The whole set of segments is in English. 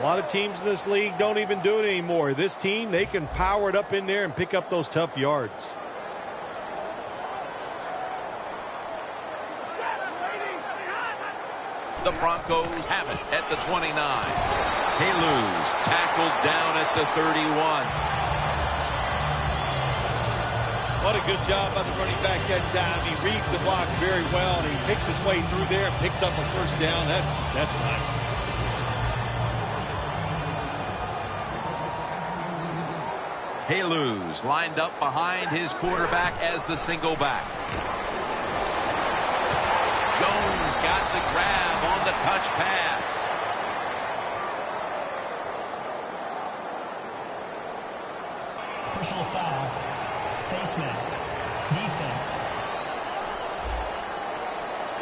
A lot of teams in this league don't even do it anymore. This team, they can power it up in there and pick up those tough yards. The Broncos have it at the 29. Haluz tackled down at the 31. What a good job by the running back that time. He reads the blocks very well, and he picks his way through there and picks up a first down. That's nice. Haluz lined up behind his quarterback as the single back. Jones got the grab on the touch pass. Personal foul. Face mask. Defense.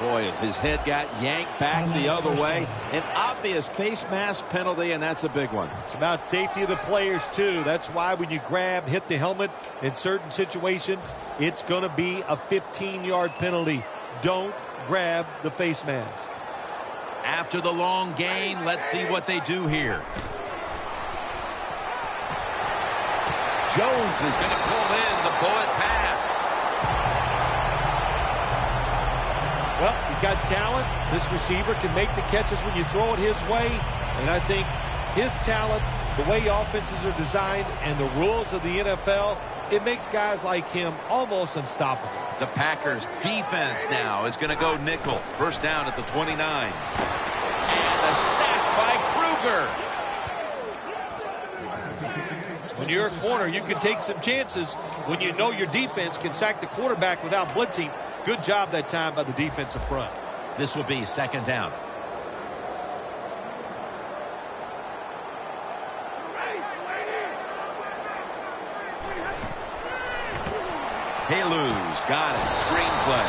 Boy, if his head got yanked back the other way, an obvious face mask penalty, and that's a big one. It's about safety of the players, too. That's why when you grab, hit the helmet in certain situations, it's going to be a 15-yard penalty. Don't grab the face mask. After the long gain, let's see what they do here. Jones is going to pull in the bullet pass. Well, he's got talent. This receiver can make the catches when you throw it his way. And I think his talent, the way offenses are designed, and the rules of the NFL, it makes guys like him almost unstoppable. The Packers defense now is going to go nickel. First down at the 29. And a sack by Kruger. When you're a corner, you can take some chances when you know your defense can sack the quarterback without blitzing. Good job that time by the defensive front. This will be second down. Haluz got it. Screenplay.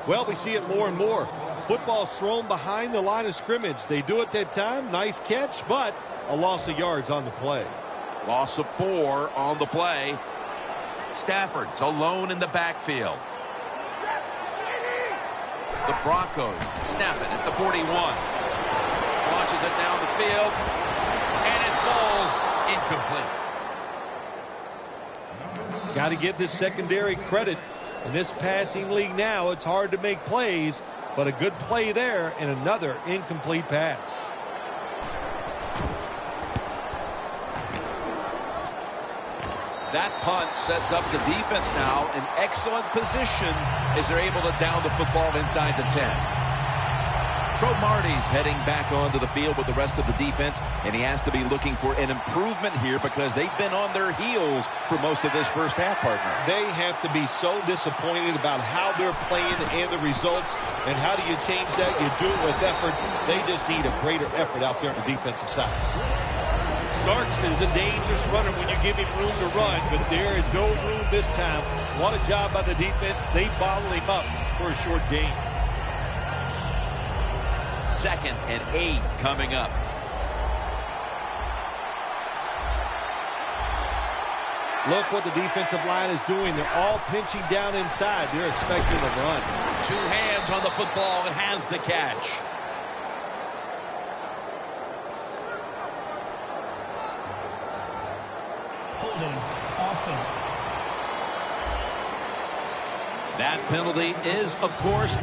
Well, we see it more and more. Football's thrown behind the line of scrimmage. They do it that time. Nice catch, but a loss of yards on the play. Loss of 4 on the play. Stafford's alone in the backfield. The Broncos snap it at the 41. Launches it down the field. And it falls incomplete. Got to give this secondary credit. In this passing league now, it's hard to make plays, but a good play there and another incomplete pass. That punt sets up the defense now in excellent position as they're able to down the football inside the 10. Cromartie's heading back onto the field with the rest of the defense, and he has to be looking for an improvement here because they've been on their heels for most of this first half, partner. They have to be so disappointed about how they're playing and the results, and how do you change that? You do it with effort. They just need a greater effort out there on the defensive side. Starks is a dangerous runner when you give him room to run, but there is no room this time. What a job by the defense. They bottle him up for a short gain. 2nd and 8 coming up. Look what the defensive line is doing. They're all pinching down inside. They're expecting a run. 2 hands on the football and has the catch. Holding offense. That penalty is, of course,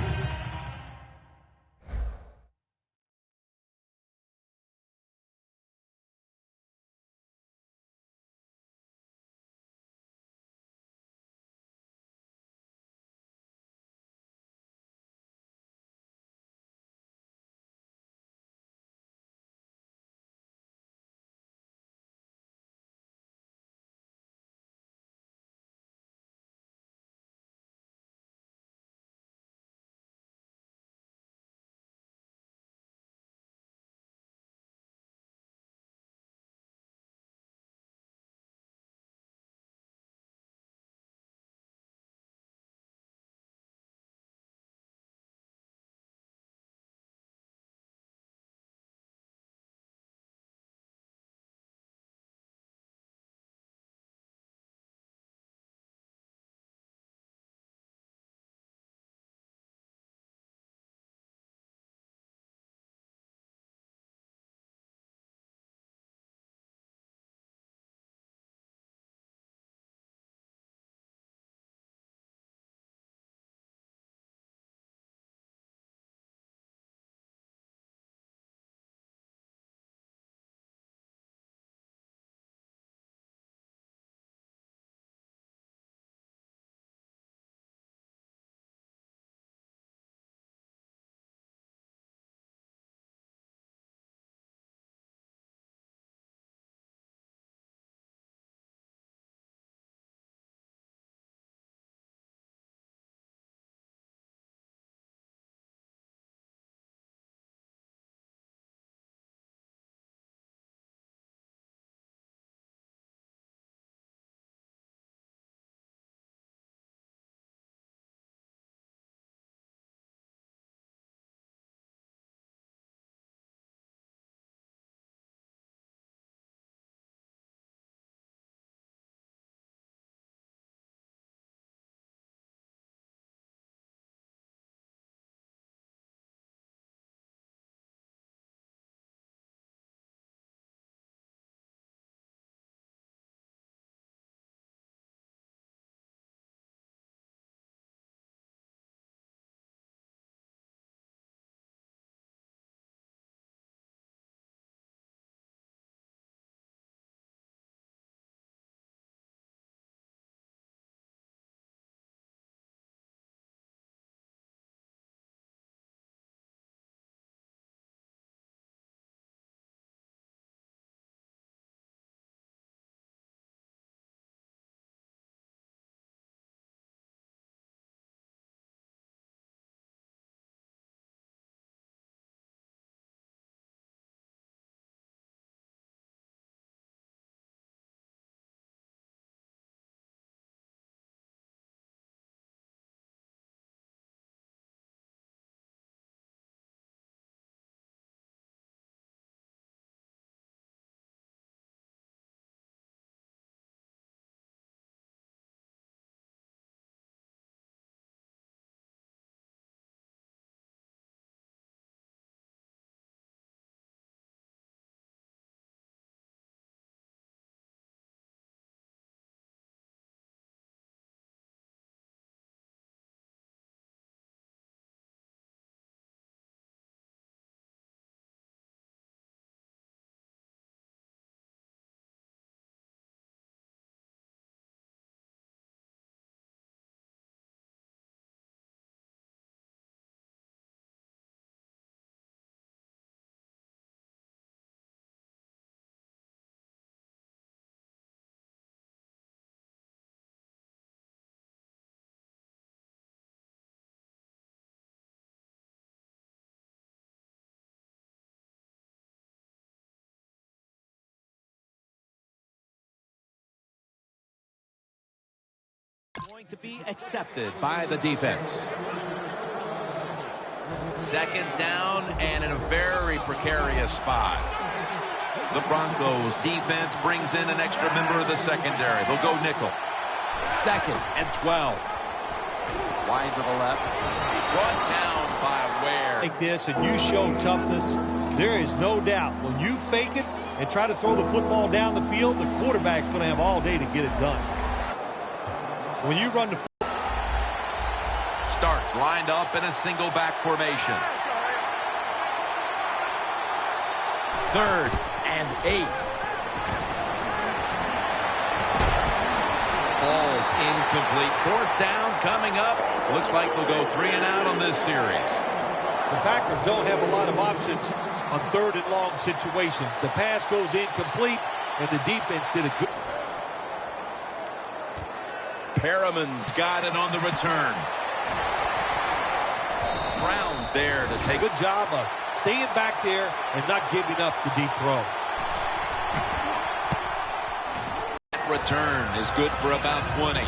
going to be accepted by the defense. Second down and in a very precarious spot. The Broncos defense brings in an extra member of the secondary. They'll go nickel. 2nd and 12. Wide to the left. Brought down by Ware. Like this and you show toughness, there is no doubt when you fake it and try to throw the football down the field, the quarterback's going to have all day to get it done. When you run the Starks lined up in a single back formation. 3rd and 8. Falls incomplete. 4th down coming up. Looks like they'll go 3 and out on this series. The Packers don't have a lot of options on 3rd and long situations. The pass goes incomplete, and the defense did a good. Perriman's got it on the return. Brown's there to take. Good job of staying back there and not giving up the deep throw. That return is good for about 20.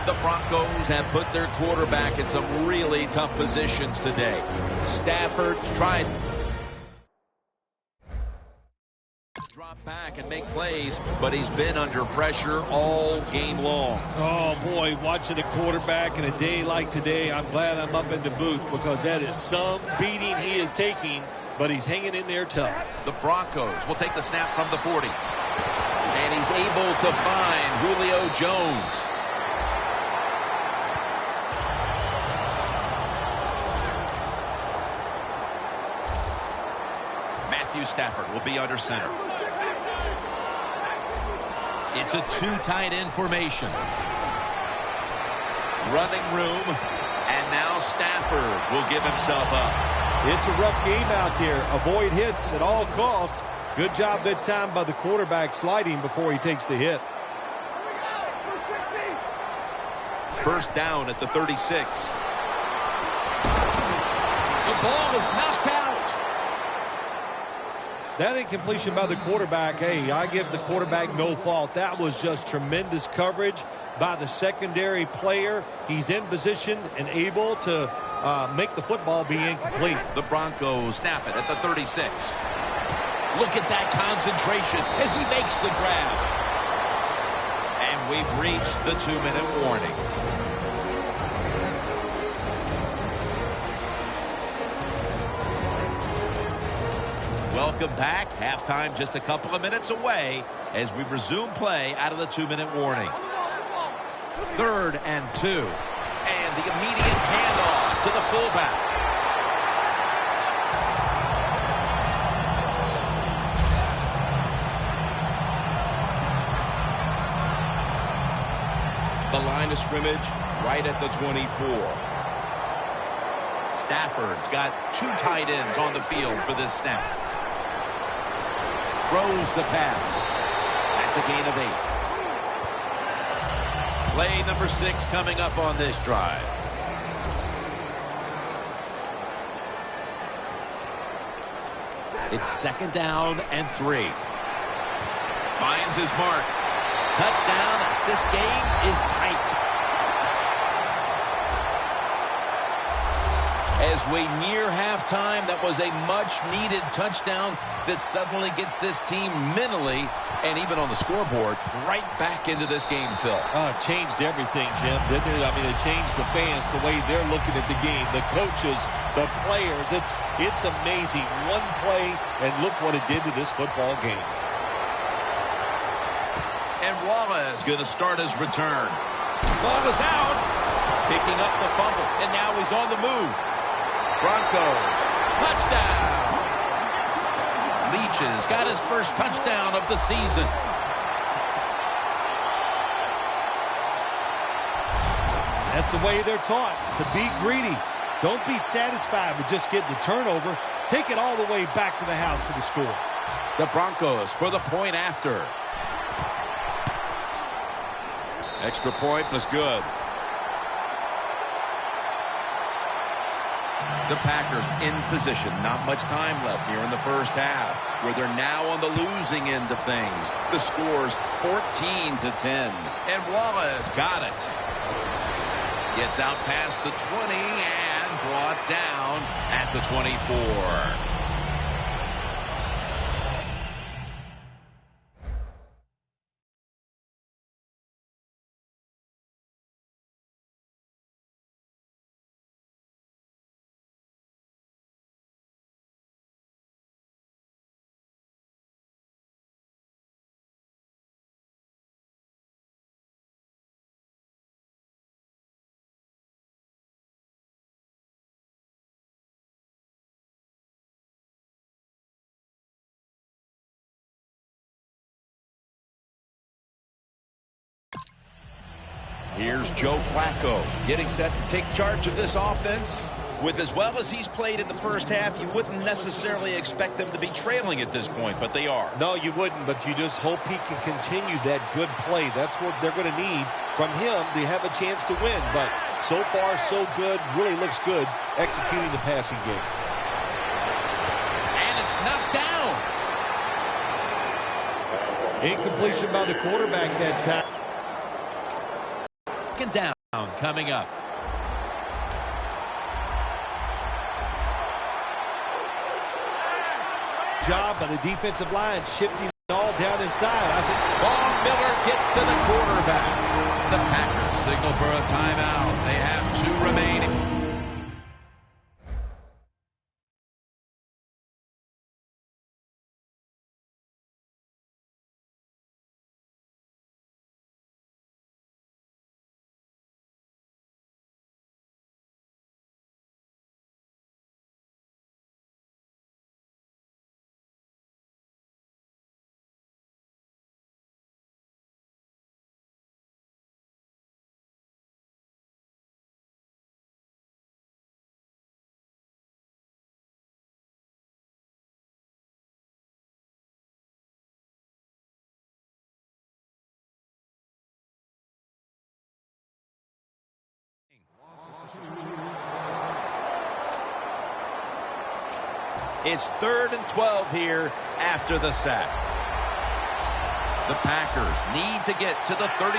The Broncos have put their quarterback in some really tough positions today. Stafford's tried to drop back and make plays, but he's been under pressure all game long. Oh, boy, watching a quarterback in a day like today, I'm glad I'm up in the booth because that is some beating he is taking, but he's hanging in there tough. The Broncos will take the snap from the 40. And he's able to find Julio Jones. Matthew Stafford will be under center. It's a 2 tight end formation. Running room, and now Stafford will give himself up. It's a rough game out there. Avoid hits at all costs. Good job that time by the quarterback sliding before he takes the hit. 1st down at the 36. The ball is knocked out. That incompletion by the quarterback, hey, I give the quarterback no fault. That was just tremendous coverage by the secondary player. He's in position and able to make the football be incomplete. The Broncos snap it at the 36. Look at that concentration as he makes the grab. And we've reached the 2-minute warning. Welcome back. Halftime just a couple of minutes away as we resume play out of the 2-minute warning. 3rd and 2. And the immediate handoff to the fullback. The line of scrimmage right at the 24. Stafford's got 2 tight ends on the field for this snap. Throws the pass. That's a gain of 8. Play number 6 coming up on this drive. It's 2nd down and 3. Finds his mark. Touchdown. This game is tight. As we near halftime, that was a much-needed touchdown that suddenly gets this team mentally and even on the scoreboard right back into this game, Phil. It changed everything, Jim, didn't it? I mean, it changed the fans, the way they're looking at the game, the coaches, the players. It's amazing. One play, and look what it did to this football game. And Wallace going to start his return. Ball is out. Picking up the fumble, and now he's on the move. Broncos, touchdown. Leach's got his first touchdown of the season. That's the way they're taught, to be greedy. Don't be satisfied with just getting the turnover. Take it all the way back to the house for the score. The Broncos for the point after. Extra point was good. The Packers in position. Not much time left here in the first half, where they're now on the losing end of things. The score's 14-10. And Wallace got it. Gets out past the 20 and brought down at the 24. Here's Joe Flacco getting set to take charge of this offense. With as well as he's played in the first half, you wouldn't necessarily expect them to be trailing at this point, but they are. No, you wouldn't, but you just hope he can continue that good play. That's what they're going to need from him to have a chance to win. But so far, so good. Really looks good executing the passing game. And it's knocked down. Incompletion by the quarterback that time. Second down coming up. Job by the defensive line, shifting all down inside. I think Von Miller gets to the quarterback. The Packers signal for a timeout. They have 2 remaining. It's 3rd and 12 here after the sack. The Packers need to get to the 34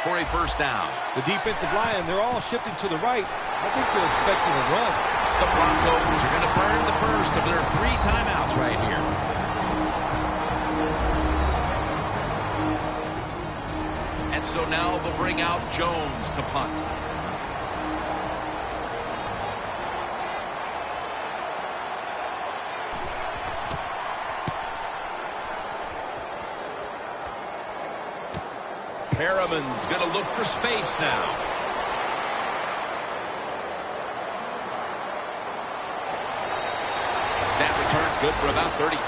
for a first down. The defensive line, they're all shifting to the right. I think they're expecting a run. The Broncos are going to burn the first of their 3 timeouts right here. And so now they'll bring out Jones to punt. Perriman's going to look for space now. That return's good for about 35.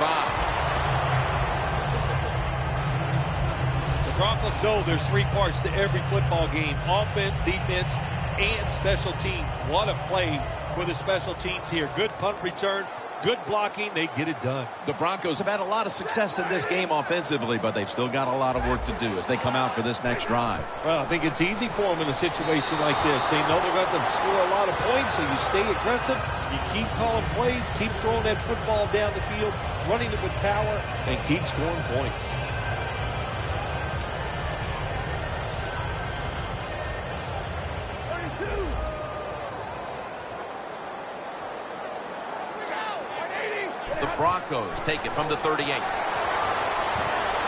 The Broncos know there's 3 parts to every football game: offense, defense, and special teams. What a play for the special teams here. Good punt return, good blocking. They get it done. The Broncos have had a lot of success in this game offensively, but they've still got a lot of work to do as they come out for this next drive. Well, I think it's easy for them in a situation like this. They know they're going to score a lot of points, so you stay aggressive. You keep calling plays, keep throwing that football down the field, running it with power, and keep scoring points. The Broncos take it from the 38.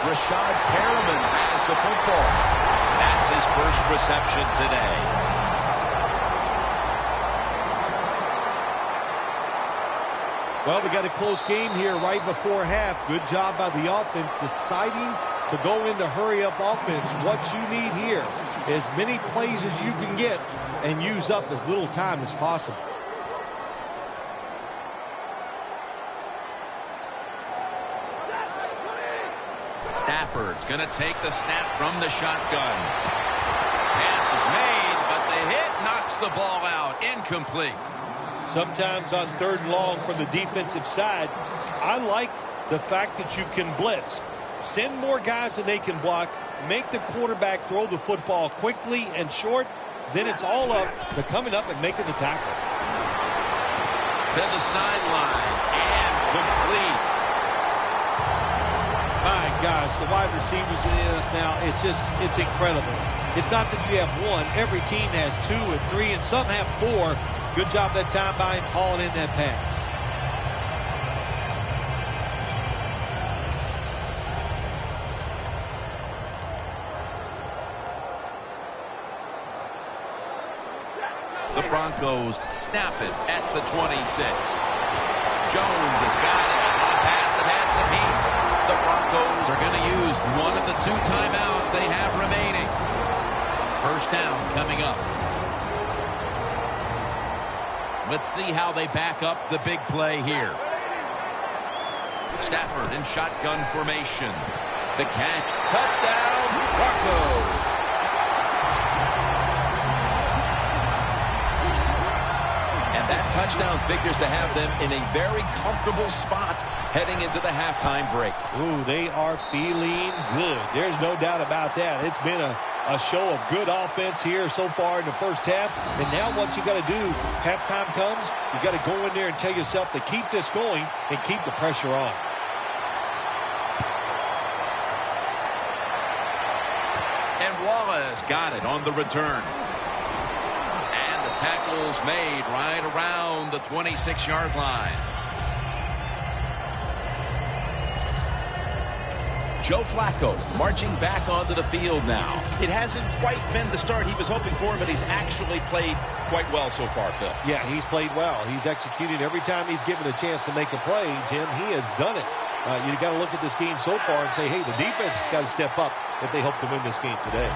Rashad Perriman has the football. That's his first reception today. Well, we got a close game here right before half. Good job by the offense deciding to go into hurry-up offense. What you need here, as many plays as you can get and use up as little time as possible. Stafford's going to take the snap from the shotgun. Pass is made, but the hit knocks the ball out. Incomplete. Sometimes on 3rd and long from the defensive side, I like the fact that you can blitz. Send more guys than they can block. Make the quarterback throw the football quickly and short. Then it's all up to coming up and making the tackle. to the sideline and complete. My gosh, the wide receivers in the NFL, it's incredible. It's not that you have one. Every team has 2 and 3, and some have 4. Good job that time by him hauling in that pass. The Broncos snap it at the 26. Jones has got it on a pass that had some heat. The Broncos are going to use one of the 2 timeouts they have remaining. First down coming up. Let's see how they back up the big play here. Stafford in shotgun formation. The catch. Touchdown, Broncos. And that touchdown figures to have them in a very comfortable spot heading into the halftime break. Ooh, they are feeling good. There's no doubt about that. It's been a show of good offense here so far in the first half. And now what you got to do, halftime comes, you got to go in there and tell yourself to keep this going and keep the pressure on. And Wallace got it on the return. Tackles made right around the 26-yard line. Joe Flacco marching back onto the field now. It hasn't quite been the start he was hoping for, but he's actually played quite well so far, Phil. Yeah, he's played well. He's executed every time he's given a chance to make a play. Jim, he has done it. You got to look at this game so far and say, hey, the defense has got to step up if they hope to win this game today.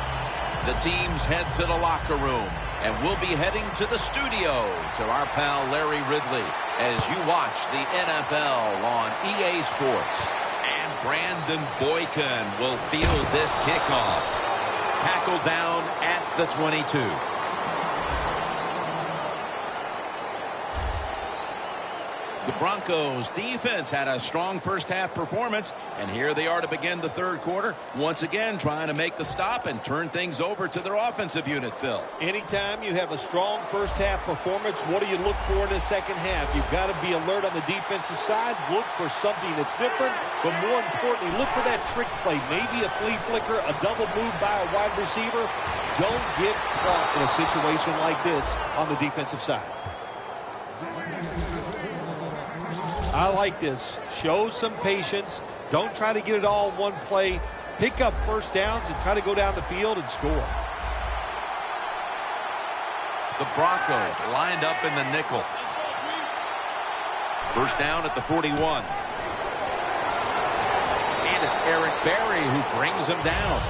The teams head to the locker room, and we'll be heading to the studio to our pal Larry Ridley as you watch the NFL on EA Sports. And Brandon Boykin will field this kickoff. Tackled down at the 22. The Broncos defense had a strong first half performance, and here they are to begin the third quarter, once again trying to make the stop and turn things over to their offensive unit, Phil. Anytime you have a strong first half performance, what do you look for in the second half? You've got to be alert on the defensive side, look for something that's different, but more importantly, look for that trick play, maybe a flea flicker, a double move by a wide receiver. Don't get caught in a situation like this on the defensive side. I like this. Show some patience. Don't try to get it all in one play. Pick up first downs and try to go down the field and score. The Broncos lined up in the nickel. First down at the 41. And it's Eric Berry who brings him down.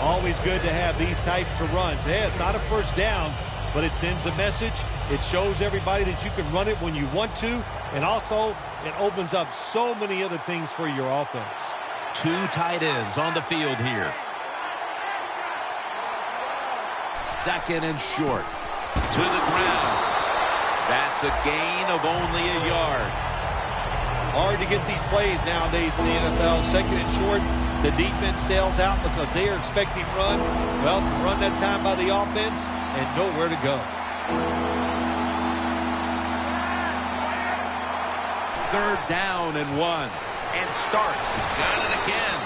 Always good to have these types of runs. Hey, it's not a first down, but it sends a message. It shows everybody that you can run it when you want to, and also it opens up so many other things for your offense. 2 tight ends on the field here. Second and short. To the ground. That's a gain of only a yard. Hard to get these plays nowadays in the NFL. Second and short, the defense sails out because they are expecting run. Well, it's a run that time by the offense and nowhere to go. Third down and 1. And Starks has got it again.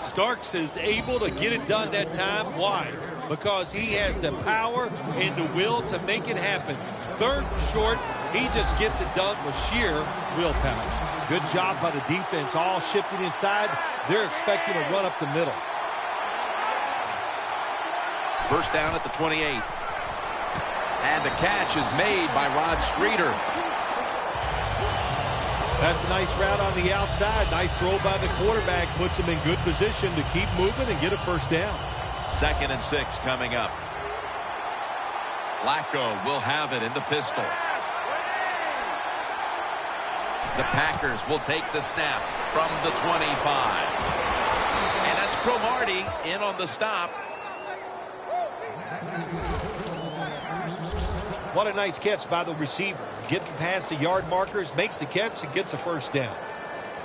Starks is able to get it done that time. Why? Because he has the power and the will to make it happen. Third and short, he just gets it done with sheer willpower. Good job by the defense, all shifting inside. They're expecting a run up the middle. First down at the 28. And the catch is made by Rod Streeter. That's a nice route on the outside. Nice throw by the quarterback. Puts him in good position to keep moving and get a first down. 2nd and 6 coming up. Flacco will have it in the pistol. The Packers will take the snap from the 25. And that's Cromartie in on the stop. What a nice catch by the receiver. Getting past the yard markers, makes the catch, and gets a first down.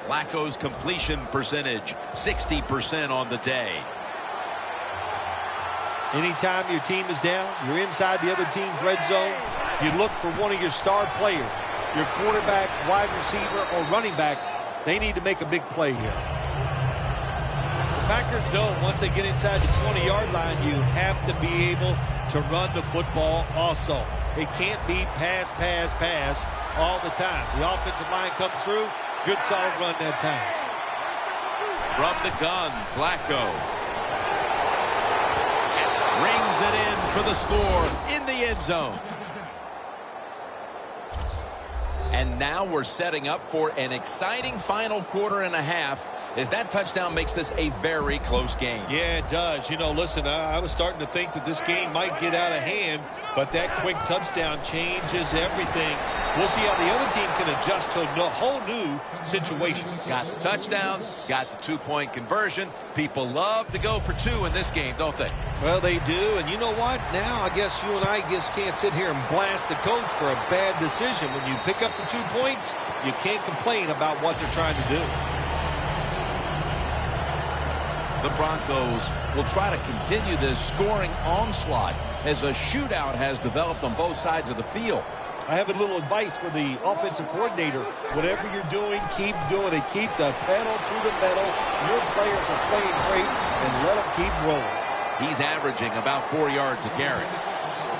Flacco's completion percentage, 60% on the day. Anytime your team is down, you're inside the other team's red zone, you look for one of your star players, your quarterback, wide receiver, or running back. They need to make a big play here. The Packers know once they get inside the 20-yard line, you have to be able to run the football also. It can't be pass, pass, pass all the time. The offensive line comes through. Good solid run that time. From the gun, Flacco rings it in for the score in the end zone. And now we're setting up for an exciting final quarter and a half as that touchdown makes this a very close game. Yeah, it does. You know, listen, I was starting to think that this game might get out of hand, but that quick touchdown changes everything. We'll see how the other team can adjust to a whole new situation. Got the touchdown, got the two-point conversion. People love to go for two in this game, don't they? Well, they do, and you know what? Now I guess you and I just can't sit here and blast the coach for a bad decision. When you pick up the 2 points, you can't complain about what they're trying to do. The Broncos will try to continue this scoring onslaught as a shootout has developed on both sides of the field. I have a little advice for the offensive coordinator. Whatever you're doing, keep doing it. Keep the pedal to the metal. Your players are playing great, and let them keep rolling. He's averaging about 4 yards a carry.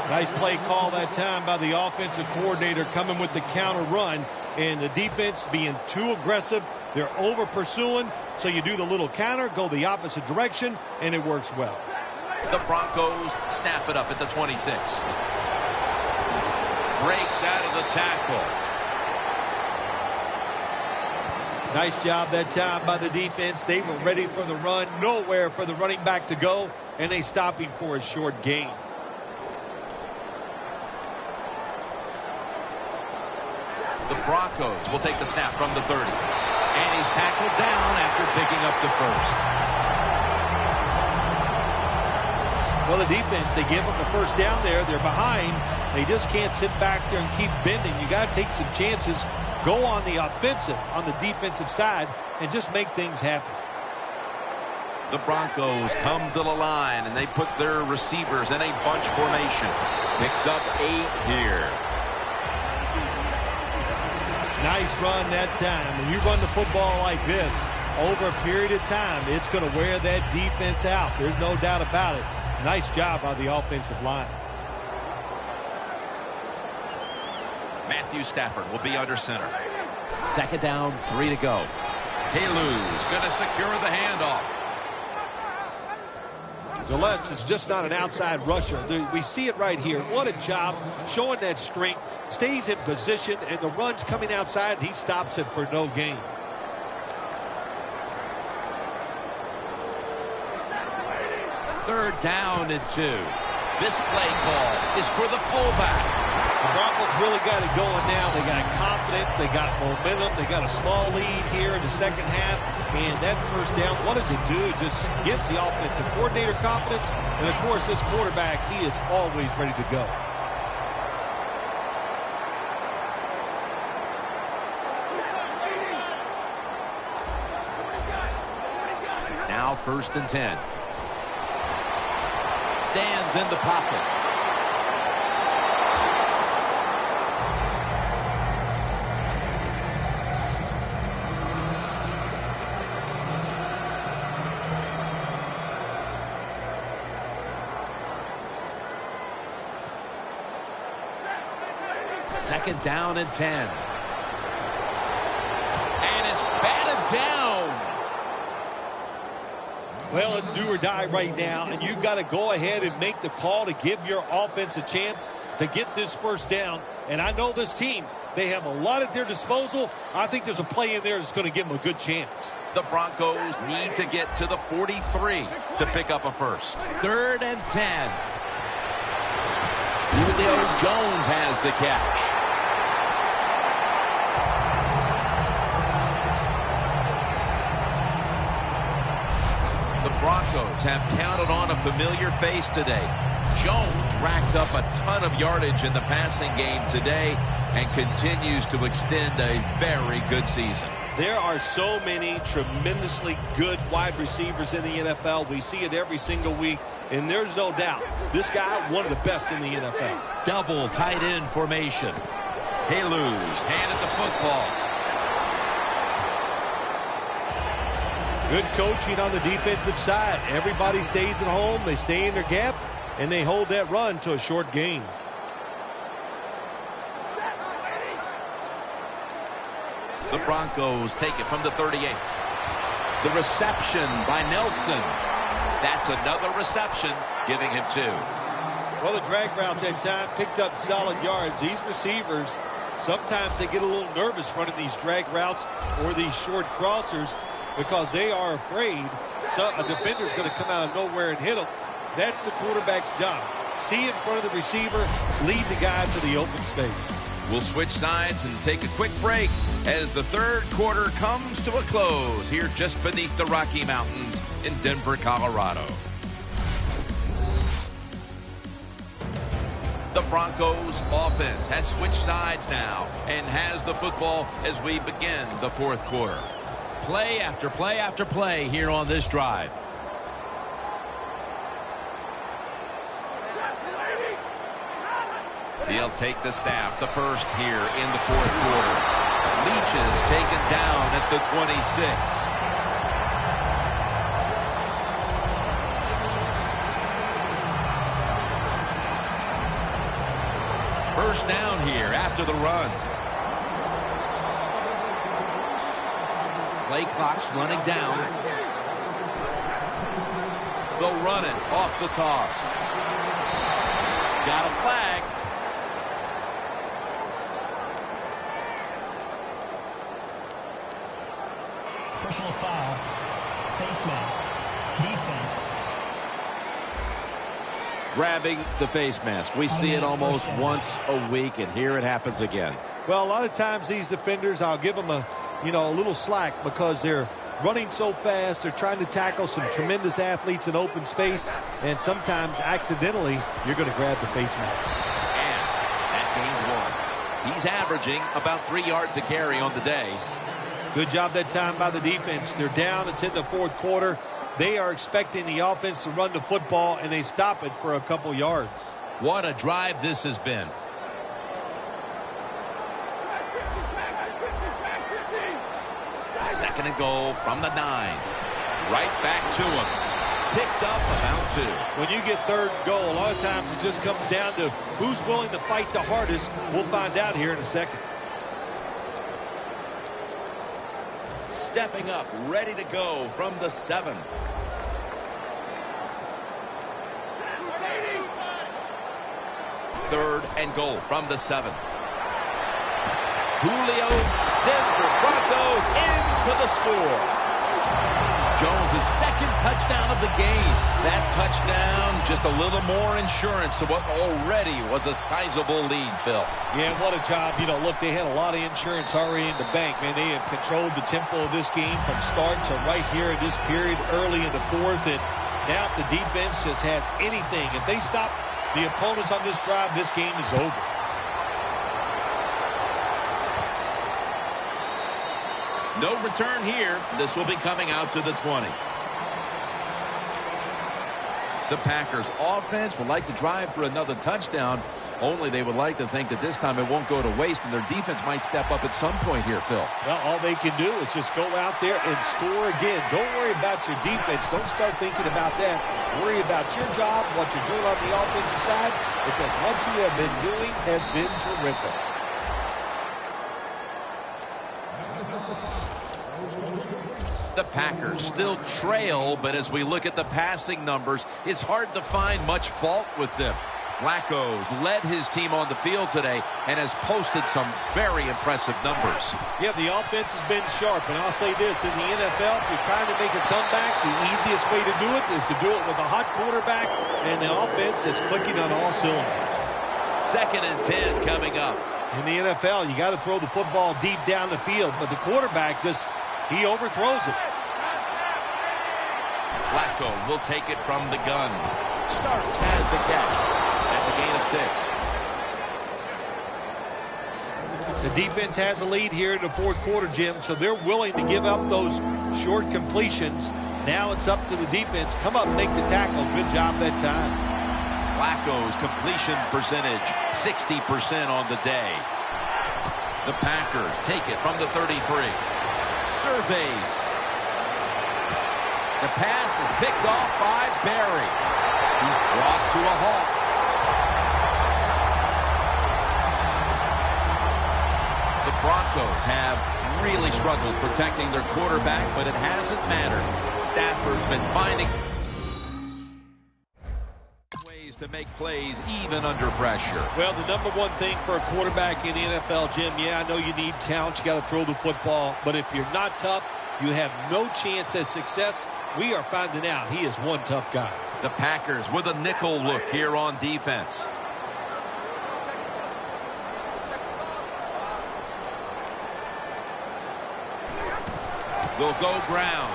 Nice play call that time by the offensive coordinator, coming with the counter run, and the defense being too aggressive. They're over pursuing, so you do the little counter, go the opposite direction, and it works well. The Broncos snap it up at the 26. Breaks out of the tackle. Nice job that time by the defense. They were ready for the run, nowhere for the running back to go, and they stop him for a short gain. The Broncos will take the snap from the 30. And he's tackled down after picking up the first. Well, the defense, they give them the first down there. They're behind. They just can't sit back there and keep bending. You got to take some chances. Go on the offensive, on the defensive side, and just make things happen. The Broncos come to the line, and they put their receivers in a bunch formation. Picks up 8 here. Nice run that time. When you run the football like this, over a period of time, it's going to wear that defense out. There's no doubt about it. Nice job by the offensive line. Matthew Stafford will be under center. Second down, 3 to go. Halu's going to secure the handoff. Gillette's is just not an outside rusher. We see it right here. What a job showing that strength. Stays in position, and the run's coming outside, and he stops it for no gain. Third down and 2. This play call is for the fullback. The Broncos really got it going now. They got confidence. They got momentum. They got a small lead here in the second half. And that first down, what does it do? It just gives the offensive coordinator confidence. And, of course, this quarterback, he is always ready to go. Now 1st and 10. Stands in the pocket. Second down and 10. And it's batted down. Well, it's do or die right now, and you've got to go ahead and make the call to give your offense a chance to get this first down. And I know this team, they have a lot at their disposal. I think there's a play in there that's going to give them a good chance. The Broncos need to get to the 43 to pick up a first. 3rd and 10. Julio Jones has the catch. The Broncos have counted on a familiar face today. Jones racked up a ton of yardage in the passing game today and continues to extend a very good season. There are so many tremendously good wide receivers in the NFL. We see it every single week. And there's no doubt, this guy, one of the best in the NFL. Double tight end formation. Halus handed the football. Good coaching on the defensive side. Everybody stays at home. They stay in their gap, and they hold that run to a short gain. The Broncos take it from the 38. The reception by Nelson. That's another reception, giving him 2. Well, the drag route that time picked up solid yards. These receivers, sometimes they get a little nervous running these drag routes or these short crossers because they are afraid a defender's going to come out of nowhere and hit them. That's the quarterback's job. See in front of the receiver, lead the guy to the open space. We'll switch sides and take a quick break as the third quarter comes to a close here just beneath the Rocky Mountains in Denver, Colorado. The Broncos offense has switched sides now and has the football as we begin the fourth quarter. Play after play after play here on this drive. He'll take the snap, the first here in the fourth quarter. Leach is taken down at the 26. First down here after the run. Play clock's running down. They'll run it off the toss. Got a flag. Personal foul, face mask, defense. Grabbing the face mask. We see it almost once a week, and here it happens again. Well, a lot of times these defenders, I'll give them a little slack because they're running so fast. They're trying to tackle some tremendous athletes in open space, and sometimes accidentally you're going to grab the face mask. And that gains 1. He's averaging about 3 yards a carry on the day. Good job that time by the defense. They're down. It's in the fourth quarter. They are expecting the offense to run the football, and they stop it for a couple yards. What a drive this has been. Second and goal from the 9. Right back to him. Picks up about 2. When you get third and goal, a lot of times it just comes down to who's willing to fight the hardest. We'll find out here in a second. Stepping up, ready to go from the 7. Third and goal from the 7. Julio, Denver Broncos in for the score. Jones' second touchdown of the game. That touchdown, just a little more insurance to what already was a sizable lead, Phil. Yeah, what a job. Look, they had a lot of insurance already in the bank, man. They have controlled the tempo of this game from start to right here in this period early in the fourth. And now if the defense just has anything, if they stop the opponents on this drive, this game is over. No return here. This will be coming out to the 20. The Packers offense would like to drive for another touchdown, only they would like to think that this time it won't go to waste and their defense might step up at some point here, Phil. Well, all they can do is just go out there and score again. Don't worry about your defense. Don't start thinking about that. Worry about your job, what you're doing on the offensive side, because what you have been doing has been terrific. The Packers still trail, but as we look at the passing numbers, it's hard to find much fault with them. Flacco's led his team on the field today and has posted some very impressive numbers. Yeah, the offense has been sharp, and I'll say this, in the NFL, if you're trying to make a comeback, the easiest way to do it is to do it with a hot quarterback and an offense that's clicking on all cylinders. Second and 10 coming up. In the NFL, you got to throw the football deep down the field, but the quarterback he overthrows it. Flacco will take it from the gun. Starks has the catch. That's a gain of 6. The defense has a lead here in the fourth quarter, Jim, so they're willing to give up those short completions. Now it's up to the defense. Come up, make the tackle. Good job that time. Flacco's completion percentage, 60% on the day. The Packers take it from the 33. Surveys. The pass is picked off by Barry. He's brought to a halt. The Broncos have really struggled protecting their quarterback, but it hasn't mattered. Stafford's been finding ways to make plays even under pressure. Well, the number one thing for a quarterback in the NFL, Jim, yeah, I know you need talent. You got to throw the football. But if you're not tough, you have no chance at success. We are finding out he is one tough guy. The Packers with a nickel look here on defense. They'll go ground.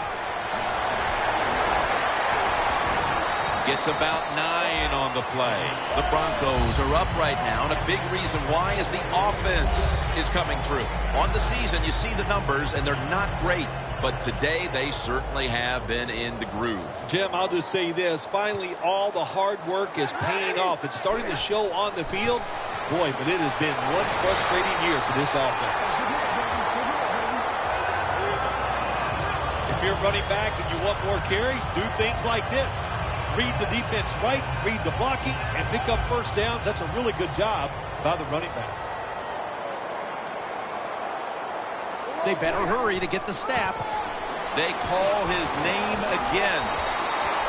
Gets about 9 on the play. The Broncos are up right now, and a big reason why is the offense is coming through. On the season, you see the numbers, and they're not great. But today, they certainly have been in the groove. Jim, I'll just say this. Finally, all the hard work is paying off. It's starting to show on the field. Boy, but it has been one frustrating year for this offense. If you're running back and you want more carries, do things like this. Read the defense right, read the blocking, and pick up first downs. That's a really good job by the running back. They better hurry to get the snap. They call his name again.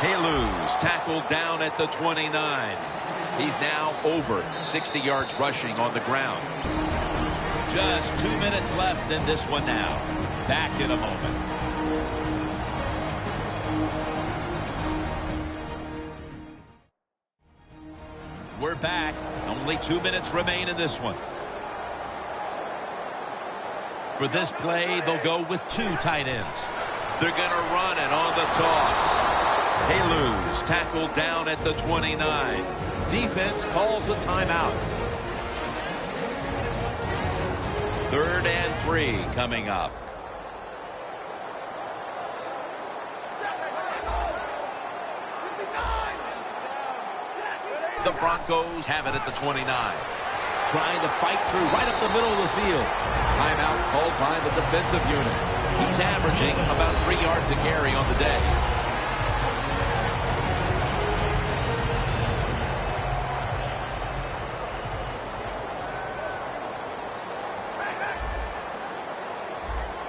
Halu's tackled down at the 29. He's now over 60 yards rushing on the ground. Just 2 minutes left in this one now. Back in a moment. We're back. Only 2 minutes remain in this one. For this play, they'll go with 2 tight ends. They're going to run it on the toss. Halu's tackled down at the 29. Defense calls a timeout. 3rd and 3 coming up. The Broncos have it at the 29. Trying to fight through right up the middle of the field. Timeout called by the defensive unit. He's averaging about 3 yards a carry on the day.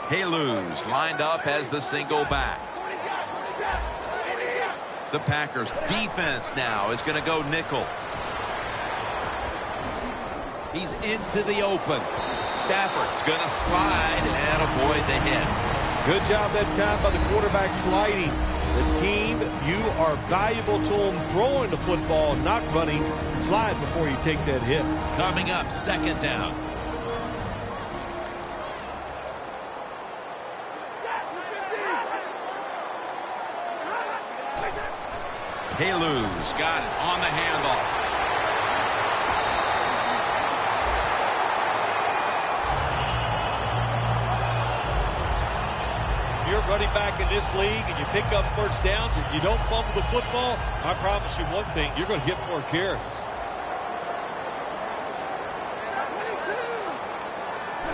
Halu's lined up as the single back. The Packers defense now is going to go nickel. He's into the open. Stafford's going to slide and avoid the hit. Good job that time by the quarterback sliding. The team, you are valuable to them throwing the football, not running. Slide before you take that hit. Coming up, 2nd down. Halu's got it on the handoff. You're running back in this league and you pick up first downs and you don't fumble the football, I promise you one thing, you're going to get more carries.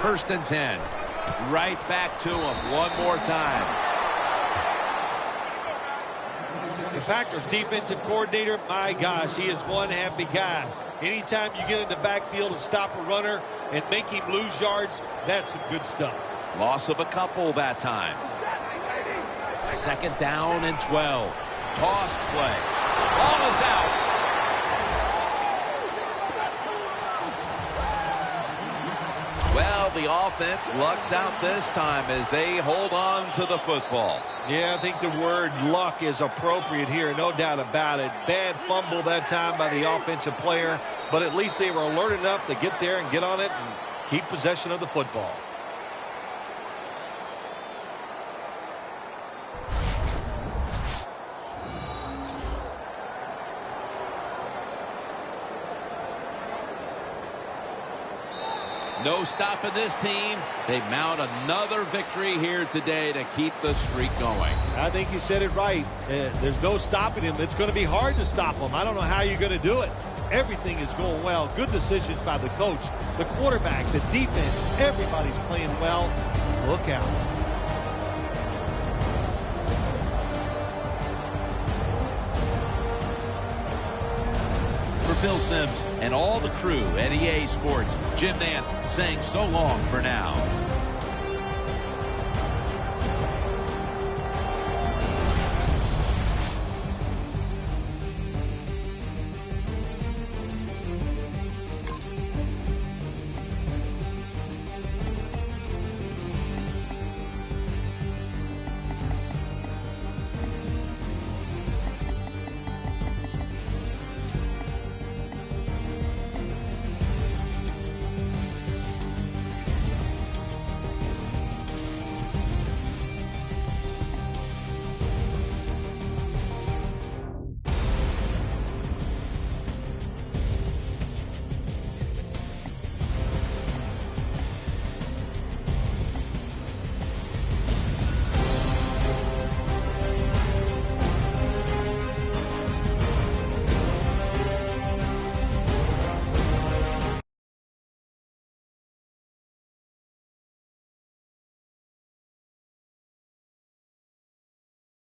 1st and 10. Right back to him one more time. The Packers defensive coordinator, my gosh, he is one happy guy. Anytime you get in the backfield and stop a runner and make him lose yards, that's some good stuff. Loss of a couple that time. 2nd down and 12. Toss play. Ball is out. Well, the offense lucks out this time as they hold on to the football. Yeah, I think the word luck is appropriate here, no doubt about it. Bad fumble that time by the offensive player, but at least they were alert enough to get there and get on it and keep possession of the football. No stopping this team. They mount another victory here today to keep the streak going. I think you said it right. There's no stopping him. It's going to be hard to stop him. I don't know how you're going to do it. Everything is going well. Good decisions by the coach, the quarterback, the defense. Everybody's playing well. Look out. For Phil Simms and all the crew at EA Sports, Jim Nance saying so long for now.